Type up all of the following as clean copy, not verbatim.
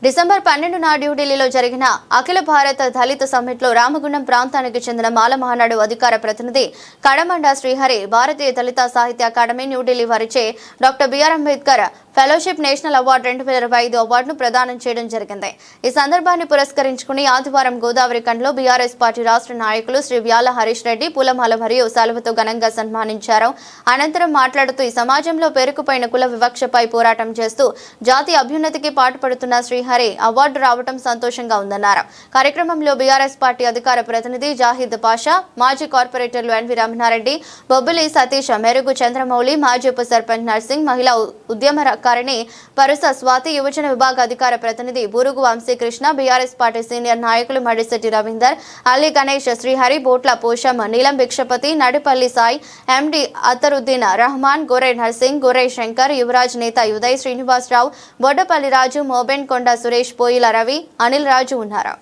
December 12 న్యూఢిల్లీలో జరిగిన అఖిల భారత దళిత సమ్మిట్లో రామగుండం ప్రాంతానికి చెందిన మాల మహానాడు అధికార ప్రతినిధి కడమండ శ్రీహరి భారతీయ దళిత సాహిత్య అకాడమీ న్యూఢిల్లీ వారిచే doctor BR Ambedkar fellowship national award 2025 అవార్డును ప్రదానం చేయడం జరిగింది. ఈ సందర్భాన్ని పురస్కరించుకుని ఆదివారం గోదావరి కండ్లో బీఆర్ఎస్ పార్టీ రాష్ట్ర నాయకులు శ్రీ వ్యాల హరీష్ రెడ్డి పూలమాల మరియు శాలువతో ఘనంగా సన్మానించారు. అనంతరం మాట్లాడుతూ ఈ సమాజంలో పేరుకుపోయిన కుల వివక్షపై పోరాటం చేస్తూ జాతీయ అభ్యున్నతికి పాటుపడుతున్న శ్రీహరి అవార్డు రావడం సంతోషంగా ఉందన్నారు. కార్యక్రమంలో బీఆర్ఎస్ పార్టీ అధికార ప్రతినిధి జాహిద్ పాషా, మాజీ కార్పొరేటర్లు ఎన్వి రమణారెడ్డి, బొబ్బిలి సతీష్, మెరుగు చంద్రమౌళి, మాజీ ఉప సర్పంచ్ నర్సింగ్, మహిళా ఉద్యమ కారణి పరుస స్వాతి, యువజన విభాగ అధికార ప్రతినిధి బూరుగు వంశీకృష్ణ, బీఆర్ఎస్ పార్టీ సీనియర్ నాయకులు మడిశెట్టి రవీందర్, అలీ గణేష్, శ్రీహరి, బోట్ల పోషం, నీలం భిక్షపతి, నడిపల్లి సాయి, ఎండి అతరుద్దీన్ రహమాన్, గొర్రె నర్సింగ్, గొర్రె శంకర్, యువరాజ్ నేత ఉదయ్ శ్రీనివాసరావు, బొడ్డపల్లి రాజు, మోబెన్ కొండ సురేష్, పోయిల రవి, అనిల్ రాజు ఉన్నారు.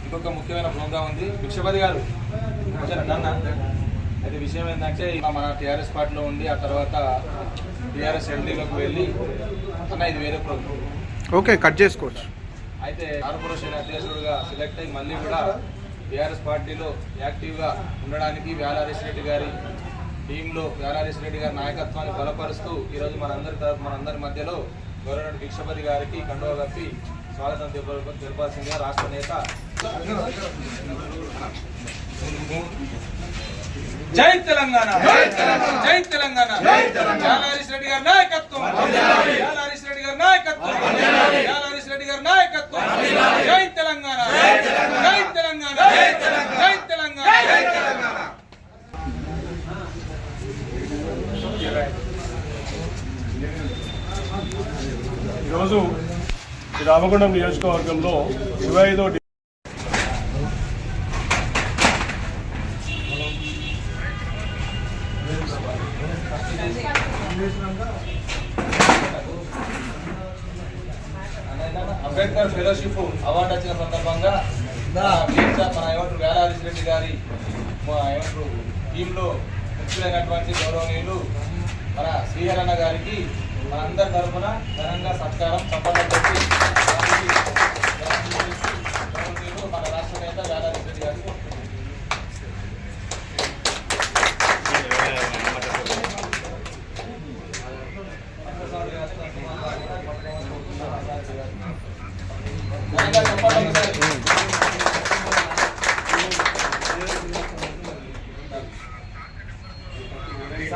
ఇంకొక ముఖ్యమైన ప్రోగ్రాం ఉంది. భిక్షపతి గారు నాన్న అయితే విషయం ఏంటంటే మన టీఆర్ఎస్ పార్టీలో ఉండి ఆ తర్వాత టీఆర్ఎస్ ఎల్డీలోకి వెళ్ళి అన్న ఇది వేరే ప్రోగ్రాం ఓకే కట్ చేసుకోవచ్చు. అయితే కార్పొరేషన్ అధ్యక్షుడిగా సెలెక్ట్ అయ్యి మళ్ళీ కూడా టీఆర్ఎస్ పార్టీలో యాక్టివ్గా ఉండడానికి వ్యాల హరీష్ రెడ్డి గారి టీంలో వ్యాల హరీష్ రెడ్డి గారి నాయకత్వాన్ని బలపరుస్తూ ఈరోజు మనందరి మధ్యలో గౌరవ భిక్షపతి గారికి కండువా కప్పి స్వాగతం తెలపాల్సిందిగా రాష్ట్ర నేత జై తెలంగాణ, జై తెలంగాణ, వ్యాల హరీష్ రెడ్డి గారి నాయకత్వం, వ్యాల హరీష్ రెడ్డి గారి నాయకత్వం, వ్యాల హరీష్ రెడ్డి గారి నాయకత్వం, జై తెలంగాణ, జై తెలంగాణ, జై తెలంగాణ, జై తెలంగాణ. ఈరోజు రామగుండం నియోజకవర్గంలో 25వ అంబేద్కర్ ఫెలోషిప్ అవార్డు వచ్చిన సందర్భంగా మన ఏమంటారు వ్యాల హరీష్ రెడ్డి గారి ఏమంటారు టీంలో ముఖ్యులైనటువంటి గౌరవనీయులు మన శ్రీహరణ గారికి మనందరి తరఫున ఘనంగా సత్కారం సంపన్నం పెట్టి గౌరవనీయులు మన రాష్ట్ర నేత వ్యాల హరీష్ రెడ్డి గారికి ఘనంగా సంపన్నం